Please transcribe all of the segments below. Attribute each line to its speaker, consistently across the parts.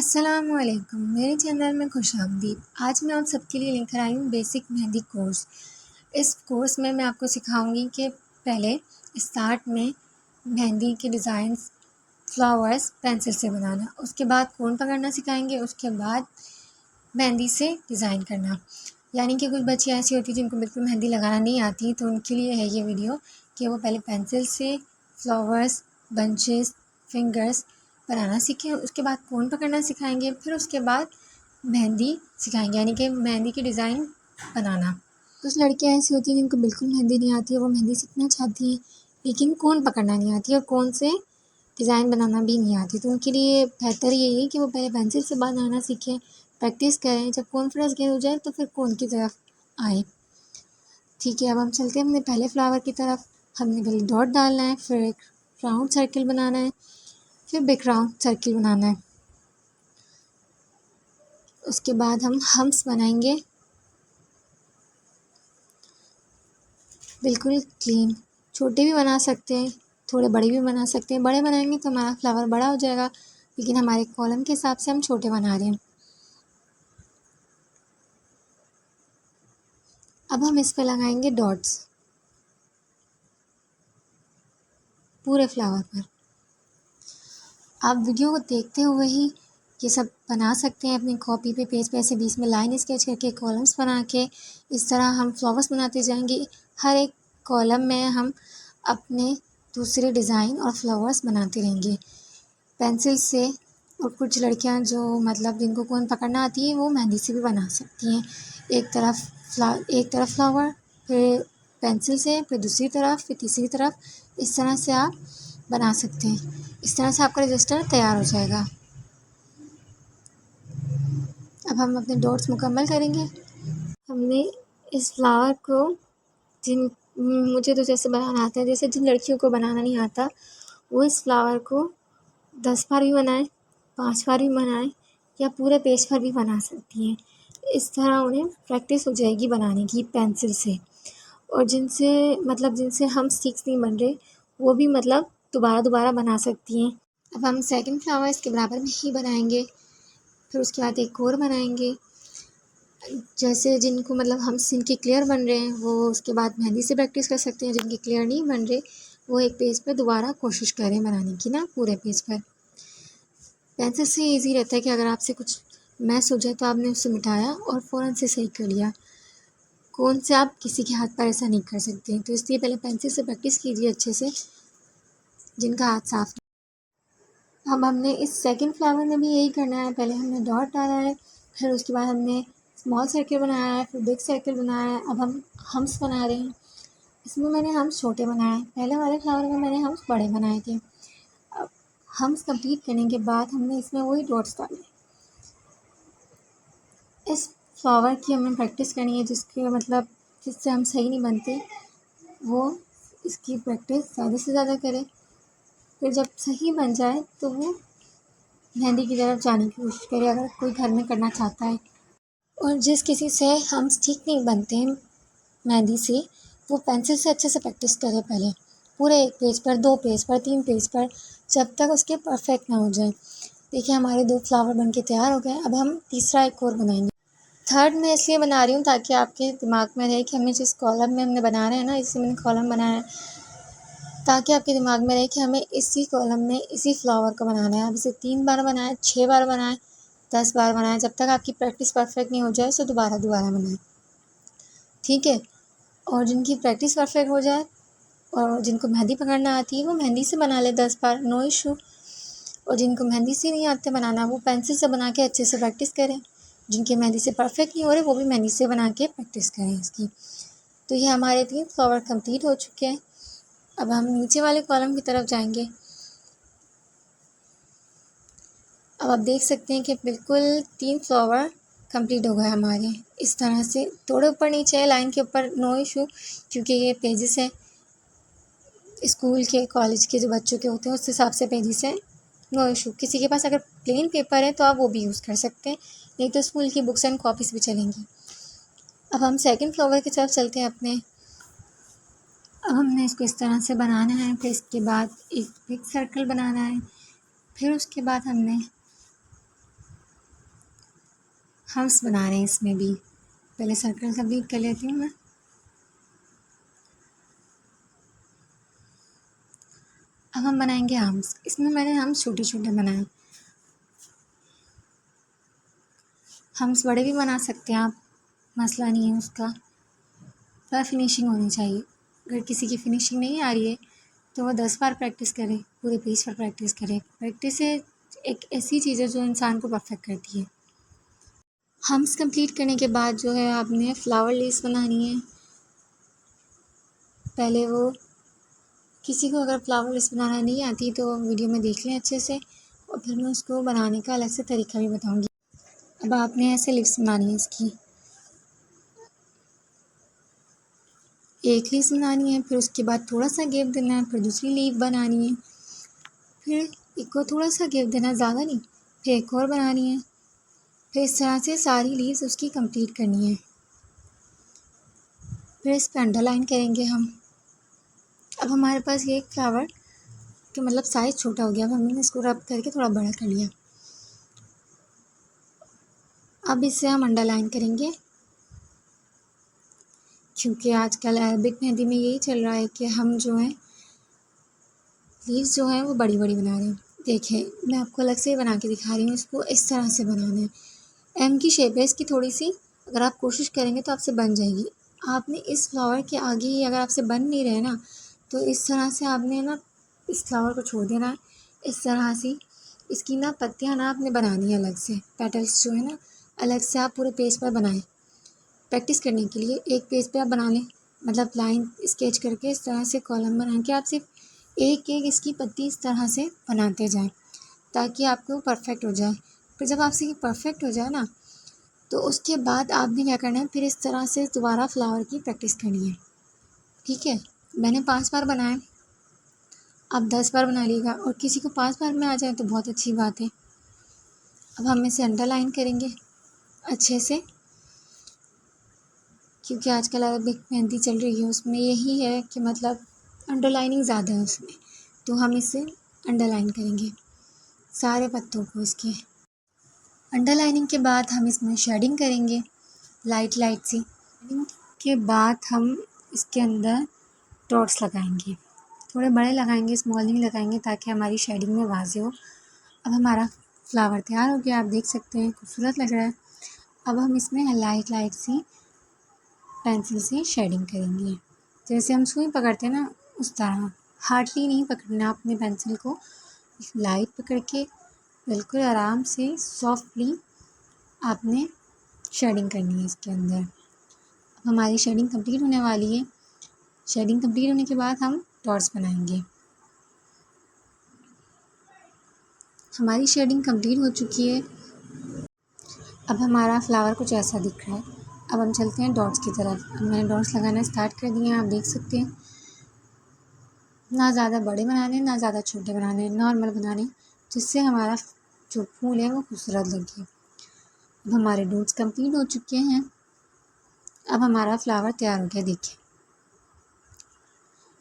Speaker 1: अस्सलामुअलैकुम, मेरे चैनल में खुशामदीद। आज मैं आप सबके लिए लेकर आई हूँ बेसिक मेहंदी कोर्स। इस कोर्स में मैं आपको सिखाऊंगी कि पहले स्टार्ट में मेहंदी के डिज़ाइंस फ्लावर्स पेंसिल से बनाना, उसके बाद कोन पकड़ना सिखाएंगे, उसके बाद मेहंदी से डिज़ाइन करना। यानी कि कुछ बच्चियाँ ऐसी होती हैं जिनको बिल्कुल मेहंदी लगाना नहीं आती, तो उनके लिए है ये वीडियो कि वो पहले पेंसिल से फ्लावर्स, बंचेस, फिंगर्स बनाना सीखें। उसके बाद कोन पकड़ना सिखाएंगे, फिर उसके बाद मेहंदी सिखाएंगे, यानी कि मेहंदी की डिज़ाइन बनाना। कुछ लड़कियाँ ऐसी होती हैं जिनको बिल्कुल मेहंदी नहीं आती है, वो मेहंदी सीखना चाहती हैं लेकिन कोन पकड़ना नहीं आती और कोन से डिज़ाइन बनाना भी नहीं आती, तो उनके लिए बेहतर यही है कि वो पहले पेंसिल से बनाना सीखें, प्रैक्टिस करें। जब कॉन्फिडेंस गेन हो जाए तो फिर कोन की तरफ आए। ठीक है, अब हम चलते हैं अपने पहले फ्लावर की तरफ। हमने पहले डॉट डालना है, फिर एक राउंड सर्किल बनाना है, फिर बिग राउंड सर्किल बनाना है। उसके बाद हम हम्स बनाएंगे बिल्कुल क्लीन। छोटे भी बना सकते हैं, थोड़े बड़े भी बना सकते हैं। बड़े बनाएंगे तो हमारा फ्लावर बड़ा हो जाएगा, लेकिन हमारे कॉलम के हिसाब से हम छोटे बना रहे हैं। अब हम इस पर लगाएंगे डॉट्स पूरे फ्लावर पर। आप वीडियो को देखते हुए ही ये सब बना सकते हैं अपनी कॉपी पे, पेज पे ऐसे बीच में लाइन स्केच करके कॉलम्स बना के इस तरह हम फ्लावर्स बनाते जाएंगे। हर एक कॉलम में हम अपने दूसरे डिज़ाइन और फ्लावर्स बनाते रहेंगे पेंसिल से। और कुछ लड़कियां जो मतलब जिनको कोन पकड़ना आती है वो मेहंदी से भी बना सकती हैं। एक तरफ फ्लावर, फिर पेंसिल से, फिर दूसरी तरफ, फिर तीसरी तरफ, इस तरह से आप बना सकते हैं। इस तरह से आपका रजिस्टर तैयार हो जाएगा। अब हम अपने डॉट्स मुकम्मल करेंगे। हमने इस फ्लावर को जिन मुझे तो जैसे बनाना आता है, जैसे जिन लड़कियों को बनाना नहीं आता वो इस फ्लावर को 10 बार भी बनाएं, 5 बार भी बनाएं, या पूरे पेज पर भी बना सकती हैं। इस तरह उन्हें प्रैक्टिस हो जाएगी बनाने की पेंसिल से। और जिनसे हम सीख नहीं बन रहे वो भी मतलब दोबारा बना सकती हैं। अब हम सेकंड फ्लावर इसके बराबर में ही बनाएंगे, फिर उसके बाद एक और बनाएंगे। जैसे जिनको मतलब हम जिनके क्लियर बन रहे हैं वो उसके बाद मेहंदी से प्रैक्टिस कर सकते हैं, जिनके क्लियर नहीं बन रहे वो एक पेज पर दोबारा कोशिश करें बनाने की ना, पूरे पेज पर। पेंसिल से ईज़ी रहता है कि अगर आपसे कुछ मैस हो जाए तो आपने उसे मिटाया और फ़ौरन से सही कर लिया। कोन से आप किसी के हाथ पर ऐसा नहीं कर सकते, तो इसलिए पहले पेंसिल से प्रैक्टिस कीजिए अच्छे से, जिनका हाथ साफ। अब हमने इस सेकंड फ्लावर में भी यही करना है। पहले हमने डॉट डाला है, फिर उसके बाद हमने स्मॉल सर्किल बनाया है, फिर बिग सर्किल बनाया है। अब हम हम्स बना रहे हैं। इसमें मैंने हम्स छोटे बनाए हैं, पहले वाले फ्लावर में मैंने हम्स बड़े बनाए थे। अब हम्स कंप्लीट करने के बाद हमने इसमें वही डॉट्स डाले। इस फ्लावर की हमें प्रैक्टिस करनी है, जिससे हम सही नहीं बनते वो इसकी प्रैक्टिस ज़्यादा से ज़्यादा करें। फिर जब सही बन जाए तो वो मेहंदी की तरफ जाने की कोशिश करे, अगर कोई घर में करना चाहता है। और जिस किसी से हम ठीक नहीं बनते हैं मेहंदी से, वो पेंसिल से अच्छे से प्रैक्टिस करे पहले, पूरे 1 पेज पर, 2 पेज पर, 3 पेज पर, जब तक उसके परफेक्ट ना हो जाए। देखिए हमारे 2 फ्लावर बन के तैयार हो गए। अब हम तीसरा एक और बनाएंगे। थर्ड मैं इसलिए बना रही हूँ ताकि आपके दिमाग में रहे कि हमें जिस कॉलम में हमने बनाना है ना, इसी मैंने कॉलम बनाया है, ताकि आपके दिमाग में रहे कि हमें इसी कॉलम में इसी फ्लावर को बनाना है। आप इसे 3 बार बनाएं, 6 बार बनाएं, 10 बार बनाएं, जब तक आपकी प्रैक्टिस परफेक्ट नहीं हो जाए उसे दोबारा बनाएं। ठीक है। और जिनकी प्रैक्टिस परफेक्ट हो जाए और जिनको मेहंदी पकड़ना आती है वो मेहंदी से बना ले 10 बार, नो इशू। और जिनको मेहंदी से नहीं आते बनाना वो पेंसिल से बना के अच्छे से प्रैक्टिस करें। जिनके मेहंदी से परफेक्ट नहीं हो रहे वो भी मेहंदी से बना के प्रैक्टिस करें इसकी। तो ये हमारे 3 फ्लावर कंप्लीट हो चुके हैं। अब हम नीचे वाले कॉलम की तरफ जाएंगे। अब आप देख सकते हैं कि बिल्कुल 3 फ्लावर कंप्लीट हो गए हमारे। इस तरह से थोड़े ऊपर नीचे है लाइन के ऊपर, नो इशू, क्योंकि ये पेजेस है स्कूल के, कॉलेज के जो बच्चों के होते हैं उस हिसाब से पेजेस है, नो इशू। किसी के पास अगर प्लेन पेपर है तो आप वो भी यूज़ कर सकते हैं, नहीं तो स्कूल की बुक्स एंड कॉपीज़ भी चलेंगी। अब हम सेकंड फ्लावर की तरफ चलते हैं अपने। अब हमने इसको इस तरह से बनाना है, फिर इसके बाद एक बिग सर्कल बनाना है, फिर उसके बाद हमने हम्स बना रहे हैं इसमें भी। पहले सर्कल कंप्लीट कर लेती हूँ मैं। अब हम बनाएंगे हम्स। इसमें मैंने हम्स छोटे छोटे बनाए। हम्स बड़े भी बना सकते हैं आप, मसला नहीं है उसका, पर फिनिशिंग होनी चाहिए। अगर किसी की फिनिशिंग नहीं आ रही है तो वो 10 बार प्रैक्टिस करे, पूरे पेज पर प्रैक्टिस करे। प्रैक्टिस है एक ऐसी चीज़ है जो इंसान को परफेक्ट करती है। हम्स कंप्लीट करने के बाद जो है आपने फ्लावर लेस बनानी है। पहले वो किसी को अगर फ्लावर लेस बनाना नहीं आती तो वीडियो में देख लें अच्छे से, और फिर मैं उसको बनाने का अलग से तरीका भी बताऊंगी। अब आपने ऐसे लिप्स बनानी है इसकी, एक लीफ बनानी है, फिर उसके बाद थोड़ा सा गैप देना है, फिर दूसरी लीफ बनानी है, फिर एक को थोड़ा सा गैप देना, ज़्यादा नहीं, फिर एक और बनानी है। फिर इस तरह से सारी लीव्स उसकी कंप्लीट करनी है। फिर इस पर अंडरलाइन करेंगे हम। अब हमारे पास ये एक फ्लावर तो मतलब साइज़ छोटा हो गया, अब हमने इसको रब करके थोड़ा बड़ा कर लिया। अब इसे हम अंडरलाइन करेंगे, क्योंकि आजकल अरबिक मेहंदी में यही चल रहा है कि हम जो है लीव्स जो हैं वो बड़ी बड़ी बना रहे हैं। देखिए मैं आपको अलग से बना के दिखा रही हूँ, इसको इस तरह से बनाना है। एम की शेप है इसकी थोड़ी सी, अगर आप कोशिश करेंगे तो आपसे बन जाएगी। आपने इस फ्लावर के आगे ही अगर आपसे बन नहीं रहे ना, तो इस तरह से आपने ना इस फ्लावर को छोड़ देना है। इस तरह से इसकी ना पत्तियाँ ना आपने बनानी है अलग से, पेटल्स जो है ना अलग से आप पूरे पेज पर बनाएं। प्रैक्टिस करने के लिए एक पेज पे आप बना लें, मतलब लाइन स्केच करके इस तरह से कॉलम बना के आप सिर्फ एक एक इसकी पत्ती इस तरह से बनाते जाएं, ताकि आपको परफेक्ट हो जाए। फिर जब आपसे ये परफेक्ट हो जाए ना, तो उसके बाद आपने क्या करना है, फिर इस तरह से दोबारा फ्लावर की प्रैक्टिस करनी है। ठीक है, मैंने 5 बार बनाया, आप 10 बार बना लीजिएगा, और किसी को 5 बार में आ जाए तो बहुत अच्छी बात है। अब हम इसे अंडरलाइन करेंगे अच्छे से, क्योंकि आजकल अरबिक मेहंदी चल रही है उसमें यही है कि मतलब अंडरलाइनिंग ज़्यादा है उसमें, तो हम इसे अंडरलाइन करेंगे सारे पत्तों को इसके। अंडरलाइनिंग के बाद हम इसमें शेडिंग करेंगे लाइट लाइट सी। शेडिंग के बाद हम इसके अंदर डॉट्स लगाएंगे, थोड़े बड़े लगाएंगे, स्मॉल नहीं लगाएंगे, ताकि हमारी शेडिंग में वाज़ेह हो। अब हमारा फ्लावर तैयार हो गया, आप देख सकते हैं खूबसूरत लग रहा है। अब हम इसमें लाइट लाइट सी पेंसिल से शेडिंग करेंगे, जैसे हम सुई पकड़ते हैं ना उस तरह। हार्डली नहीं पकड़ना अपने पेंसिल को, लाइट पकड़ के बिल्कुल आराम से सॉफ्टली आपने शेडिंग करनी है इसके अंदर। अब हमारी शेडिंग कंप्लीट होने वाली है। शेडिंग कंप्लीट होने के बाद हम डॉट्स बनाएंगे। हमारी शेडिंग कंप्लीट हो चुकी है। अब हमारा फ्लावर कुछ ऐसा दिख रहा है। अब हम चलते हैं डॉट्स की तरफ। अब मैंने डॉट्स लगाना स्टार्ट कर दिए हैं, आप देख सकते हैं। ना ज़्यादा बड़े बनाने, ना ज़्यादा छोटे बनाने, नॉर्मल बनाने, जिससे हमारा जो फूल है वो खूबसूरत लगे। अब हमारे डॉट्स कंप्लीट हो चुके हैं। अब हमारा फ्लावर तैयार हो गया। देखिए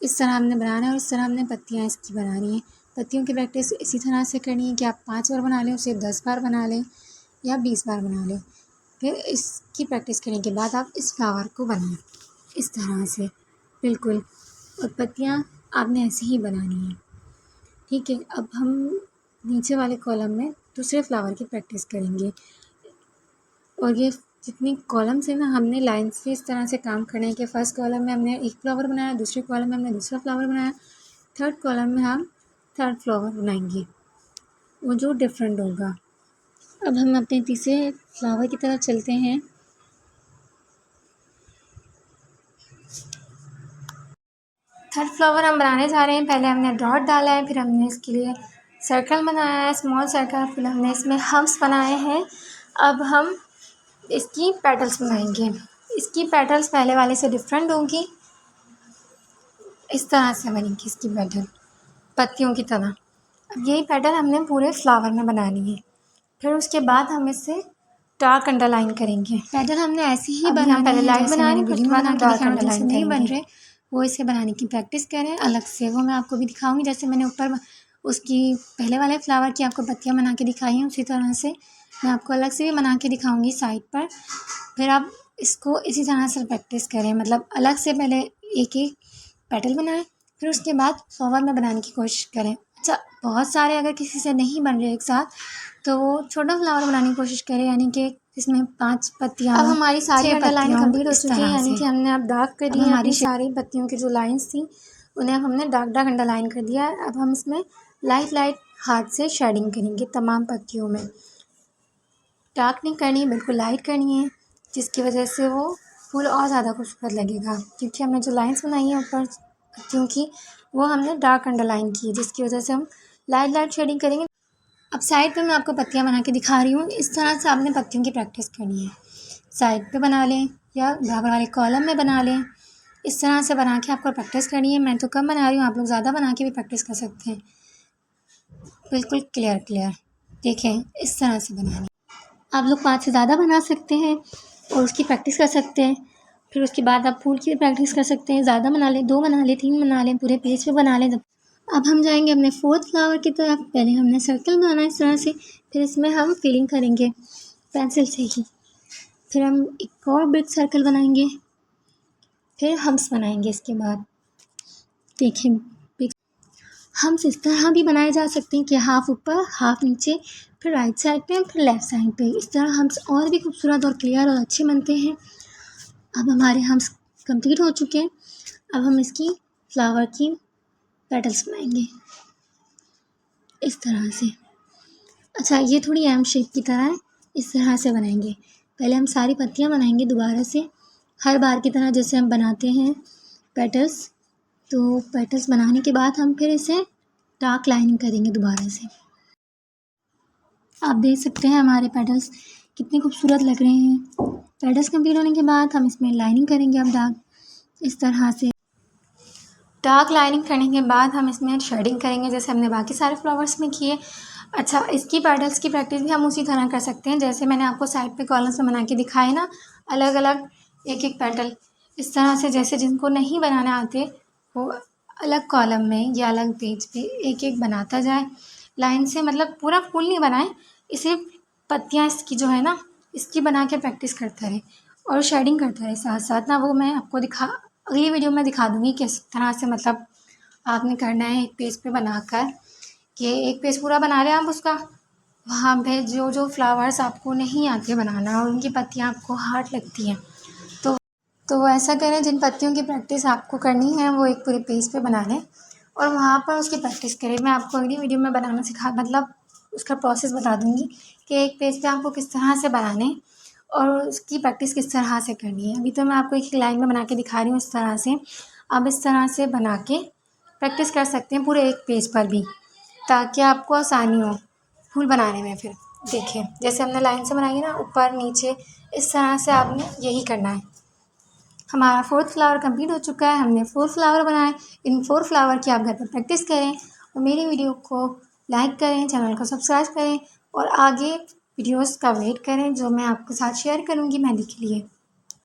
Speaker 1: इस तरह हमने बनाना है, और इस तरह हमने पत्तियाँ इसकी बनानी है। पत्तियों की प्रैक्टिस इसी तरह से करनी है कि आप 5 बार बना लें, उसे 10 बार बना लें या 20 बार बना लें। फिर इसकी प्रैक्टिस करने के बाद आप इस फ्लावर को बनाएं इस तरह से बिल्कुल, और पत्तियाँ आपने ऐसे ही बनानी है। ठीक है, अब हम नीचे वाले कॉलम में दूसरे फ्लावर की प्रैक्टिस करेंगे, और ये जितनी कॉलम्स है ना, हमने लाइन से इस तरह से काम करना है कि फर्स्ट कॉलम में हमने एक फ्लावर बनाया, दूसरे कॉलम में हमने दूसरा फ्लावर बनाया, थर्ड कॉलम में हम थर्ड फ्लावर बनाएंगे, वो जो डिफरेंट होगा। अब हम अपने तीसरे फ्लावर की तरफ चलते हैं। थर्ड फ्लावर हम बनाने जा रहे हैं। पहले हमने डॉट डाला है, फिर हमने इसके लिए सर्कल बनाया है, स्मॉल सर्कल, फिर हमने इसमें हम्स बनाए हैं। अब हम इसकी पेटल्स बनाएंगे। इसकी पेटल्स पहले वाले से डिफरेंट होंगी, इस तरह से बनेगी इसकी पेटल पत्तियों की तरह। अब यही पेटल हमने पूरे फ्लावर में बनानी है। फिर उसके बाद हम इसे डार्क अंडरलाइन करेंगे। पेटल हमने ऐसे ही बनाना पहले लाइट बनानी, फिर उसके बाद हम डार्क अंडरलाइन नहीं बन रहे, वो इसे बनाने की प्रैक्टिस करें अलग से। वो मैं आपको भी दिखाऊंगी, जैसे मैंने ऊपर उसकी पहले वाले फ्लावर की आपको पत्तियाँ बना के दिखाई हैं, उसी तरह से मैं आपको अलग से भी बना के दिखाऊंगी साइड पर। फिर आप इसको इसी तरह से प्रैक्टिस करें, मतलब अलग से पहले एक एक पेटल बनाएं, फिर उसके बाद फ्लावर में बनाने की कोशिश करें। अच्छा, बहुत सारे अगर किसी से नहीं बन रहे एक साथ, तो वो छोटा फ्लावर बनाने की कोशिश करें, यानी कि इसमें 5 पत्तियाँ, अब हमारी सारी
Speaker 2: 6
Speaker 1: अंडरलाइन
Speaker 2: पत्तियाँ
Speaker 1: कंप्लीट हो
Speaker 2: इस
Speaker 1: चुकी है,
Speaker 2: तरह
Speaker 1: यानी
Speaker 2: से।
Speaker 1: कि हमने अब डार्क कर
Speaker 2: अब
Speaker 1: दी है
Speaker 2: हमारी
Speaker 1: अपनी सारी पत्तियों की जो लाइंस थी, उन्हें अब हमने डार्क डार्क अंडरलाइन कर दिया है। अब हम इसमें लाइट लाइट हाथ से शेडिंग करेंगे तमाम पत्तियों में। डार्क नहीं करनी, बिल्कुल लाइट करनी है, जिसकी वजह से वो फूल और ज़्यादा खूबसूरत लगेगा। क्योंकि हमने जो लाइंस बनाई हैं ऊपर पत्तियों की, वो हमने डार्क अंडरलाइन की है, जिसकी वजह से हम लाइट लाइट शेडिंग करेंगे। अब साइड पे मैं आपको पत्तियाँ बना के दिखा रही हूँ। इस तरह से आपने पत्तियों की प्रैक्टिस करनी है। साइड पे बना लें या बराबर वाले कॉलम में बना लें। इस तरह से बना के आपको प्रैक्टिस करनी है। मैं तो कम बना रही हूँ, आप लोग ज़्यादा बना के भी प्रैक्टिस कर सकते हैं। बिल्कुल क्लियर देखें, इस तरह से बनानी। आप लोग 5 से ज़्यादा बना सकते हैं और उसकी प्रैक्टिस कर सकते हैं। फिर उसके बाद आप फूल की भी प्रैक्टिस कर सकते हैं। ज़्यादा बना लें, 2 बना लें, 3 बना लें, पूरे पेज पे बना लें। अब हम जाएंगे अपने 4th फ्लावर की तरफ। पहले हमने सर्कल बनाना है इस तरह से, फिर इसमें हम फिलिंग करेंगे पेंसिल से ही। फिर हम एक और बिग सर्कल बनाएंगे, फिर हम्स बनाएंगे। इसके बाद देखें, बिग हम्स इस तरह भी बनाए जा सकते हैं कि हाफ ऊपर हाफ नीचे, फिर राइट साइड पे फिर लेफ़्ट साइड पे। इस तरह हम्स और भी खूबसूरत और क्लियर और अच्छे बनते हैं। अब हमारे हम्स कंप्लीट हो चुके हैं। अब हम इसकी फ्लावर की पेटल्स बनाएंगे इस तरह से। अच्छा, ये थोड़ी एम शेप की तरह है, इस तरह से बनाएंगे। पहले हम सारी पत्तियाँ बनाएंगे दोबारा से, हर बार की तरह जैसे हम बनाते हैं पेटल्स। तो पेटल्स बनाने के बाद हम फिर इसे डार्क लाइनिंग करेंगे दोबारा से। आप देख सकते हैं हमारे पेटल्स कितने खूबसूरत लग रहे हैं। पेटल्स कंप्लीट होने के बाद हम इसमें लाइनिंग करेंगे अब डार्क, इस तरह से। डार्क लाइनिंग करने के बाद हम इसमें शेडिंग करेंगे, जैसे हमने बाकी सारे फ्लावर्स में किए। अच्छा, इसकी पेटल्स की प्रैक्टिस भी हम उसी तरह कर सकते हैं, जैसे मैंने आपको साइड पे कॉलम्स में बना के दिखाए ना, अलग अलग एक एक पेटल। इस तरह से जैसे जिनको नहीं बनाने आते, वो अलग कॉलम में या अलग पेज पे एक एक बनाता जाए लाइन से। मतलब पूरा फूल नहीं बनाए, इसे पत्तियाँ इसकी जो है ना, इसकी बना के प्रैक्टिस करता रहे और शेडिंग करता रहे साथ साथ ना। वो मैं आपको अगली वीडियो में दिखा दूँगी किस तरह से मतलब आपने करना है एक पेज पे बनाकर। कि एक पेज पूरा बना रहे हैं आप उसका, वहाँ पे जो जो फ्लावर्स आपको नहीं आते बनाना और उनकी पत्तियाँ आपको हार्ड लगती हैं, तो ऐसा करें, जिन पत्तियों की प्रैक्टिस आपको करनी है वो एक पूरे पेज पे बना लें और वहाँ पर उसकी प्रैक्टिस करें। मैं आपको अगली वीडियो में बनाना मतलब उसका प्रोसेस बता दूँगी कि एक पेज पे आपको किस तरह से बनाने और उसकी प्रैक्टिस किस तरह से करनी है। अभी तो मैं आपको एक लाइन में बना के दिखा रही हूँ इस तरह से। आप इस तरह से बना के प्रैक्टिस कर सकते हैं पूरे एक पेज पर भी, ताकि आपको आसानी हो फूल बनाने में। फिर देखिए, जैसे हमने लाइन से बनाई है ना, ऊपर नीचे, इस तरह से आपने यही करना है। हमारा 4th फ्लावर कंप्लीट हो चुका है। हमने 4 फ्लावर बनाए। इन 4 फ्लावर की आप घर पर प्रैक्टिस करें और मेरी वीडियो को लाइक करें, चैनल को सब्सक्राइब करें और आगे वीडियोस का वेट करें जो मैं आपके साथ शेयर करूँगी मेहंदी के लिए।